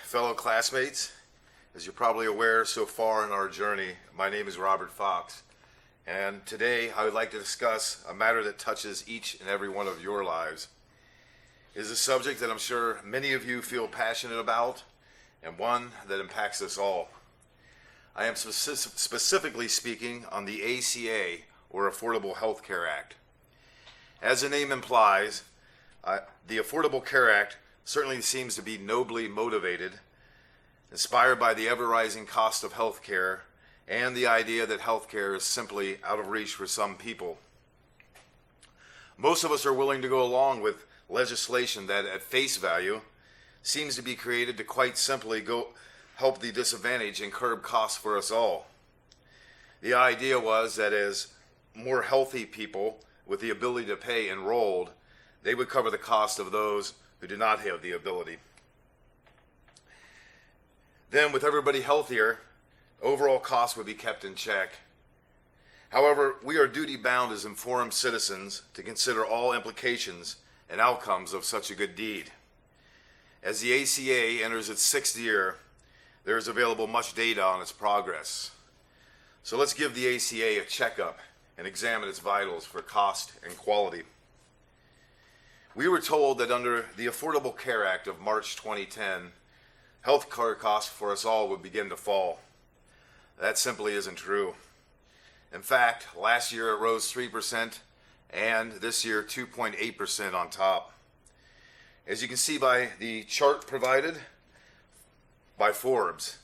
fellow classmates. As you're probably aware so far in our journey, my name is Robert Fox, and today I would like to discuss a matter that touches each and every one of your lives. It is a subject that I'm sure many of you feel passionate about, and one that impacts us all. I am specifically speaking on the ACA, or Affordable Health Care Act. As the name implies, the Affordable Care Act certainly seems to be nobly motivated, inspired by the ever-rising cost of health care and the idea that health care is simply out of reach for some people. Most of us are willing to go along with legislation that, at face value, seems to be created to quite simply help the disadvantaged and curb costs for us all. The idea was that as more healthy people with the ability to pay enrolled, they would cover the cost of those who do not have the ability. Then, with everybody healthier, overall costs would be kept in check. However, we are duty-bound as informed citizens to consider all implications and outcomes of such a good deed. As the ACA enters its 6th year, there is available much data on its progress. So let's give the ACA a checkup and examine its vitals for cost and quality. We were told that under the Affordable Care Act of March 2010, health care costs for us all would begin to fall. That simply isn't true. In fact, last year it rose 3%, and this year 2.8% on top. As you can see by the chart provided by Forbes,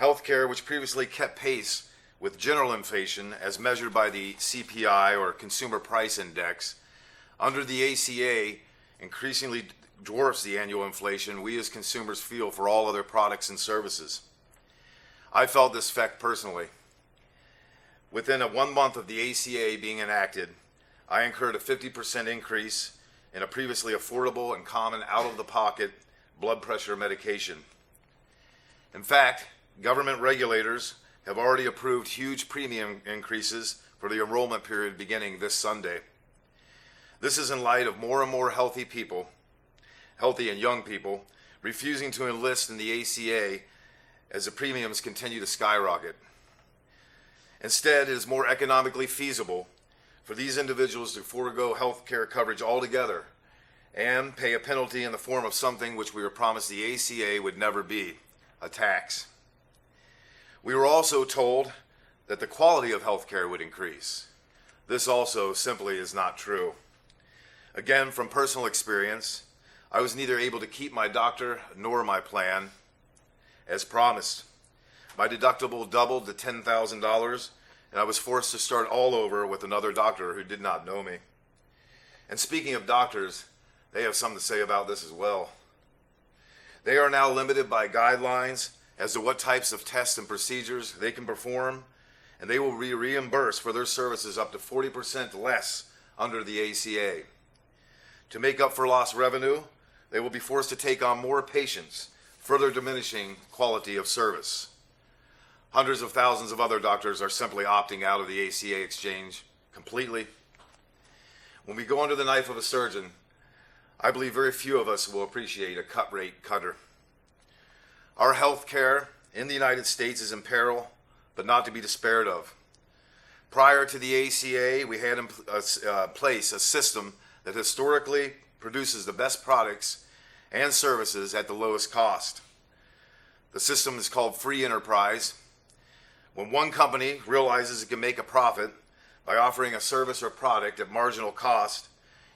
healthcare, which previously kept pace with general inflation as measured by the CPI, or Consumer Price Index, under the ACA increasingly dwarfs the annual inflation we as consumers feel for all other products and services. I felt this effect personally. Within 1 month of the ACA being enacted, I incurred a 50% increase in a previously affordable and common out-of-the-pocket blood pressure medication. In fact, government regulators have already approved huge premium increases for the enrollment period beginning this Sunday. This is in light of more and more healthy and young people, refusing to enlist in the ACA as the premiums continue to skyrocket. Instead, it is more economically feasible for these individuals to forego health care coverage altogether and pay a penalty in the form of something which we were promised the ACA would never be, a tax. We were also told that the quality of health care would increase. This also simply is not true. Again, from personal experience, I was neither able to keep my doctor nor my plan as promised. My deductible doubled to $10,000, and I was forced to start all over with another doctor who did not know me. And speaking of doctors, they have something to say about this as well. They are now limited by guidelines as to what types of tests and procedures they can perform, and they will be reimbursed for their services up to 40% less under the ACA. To make up for lost revenue, they will be forced to take on more patients, further diminishing quality of service. Hundreds of thousands of other doctors are simply opting out of the ACA exchange completely. When we go under the knife of a surgeon, I believe very few of us will appreciate a cut-rate cutter. Our health care in the United States is in peril, but not to be despaired of. Prior to the ACA, we had in place a system that historically produces the best products and services at the lowest cost. The system is called free enterprise. When one company realizes it can make a profit by offering a service or product at marginal cost,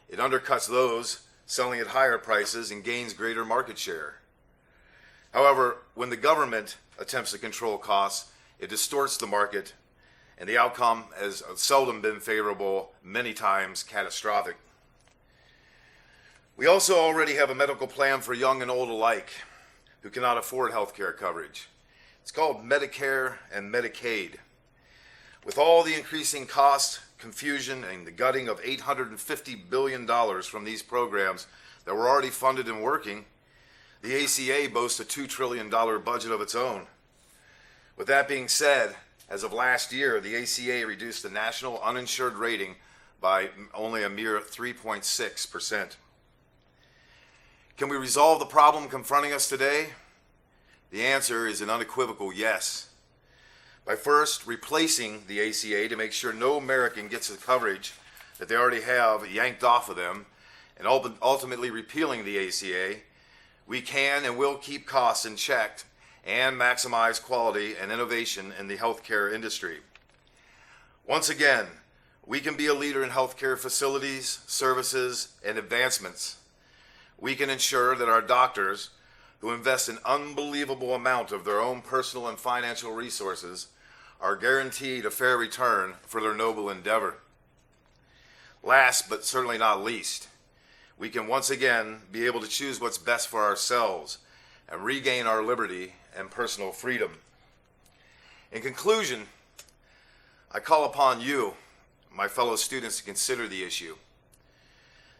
it undercuts those selling at higher prices and gains greater market share. However, when the government attempts to control costs, it distorts the market, and the outcome has seldom been favorable, many times catastrophic. We also already have a medical plan for young and old alike who cannot afford health care coverage. It's called Medicare and Medicaid. With all the increasing costs, confusion, and the gutting of $850 billion from these programs that were already funded and working, the ACA boasts a $2 trillion budget of its own. With that being said, as of last year, the ACA reduced the national uninsured rating by only a mere 3.6%. Can we resolve the problem confronting us today? The answer is an unequivocal yes. By first replacing the ACA to make sure no American gets the coverage that they already have yanked off of them, and ultimately repealing the ACA, we can and will keep costs in check and maximize quality and innovation in the healthcare industry. Once again, we can be a leader in healthcare facilities, services, and advancements. We can ensure that our doctors, who invest an unbelievable amount of their own personal and financial resources, are guaranteed a fair return for their noble endeavor. Last but certainly not least, we can once again be able to choose what's best for ourselves and regain our liberty and personal freedom. In conclusion, I call upon you, my fellow students, to consider the issue.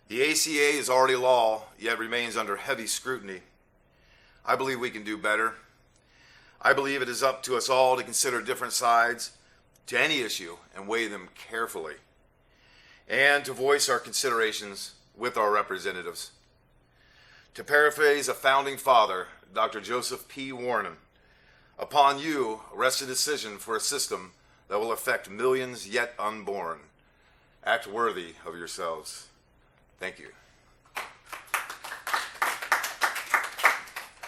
The ACA is already law, yet remains under heavy scrutiny. I believe we can do better. I believe it is up to us all to consider different sides to any issue and weigh them carefully, and to voice our considerations with our representatives. To paraphrase a founding father, Dr. Joseph P. Warren, upon you rests a decision for a system that will affect millions yet unborn. Act worthy of yourselves. Thank you.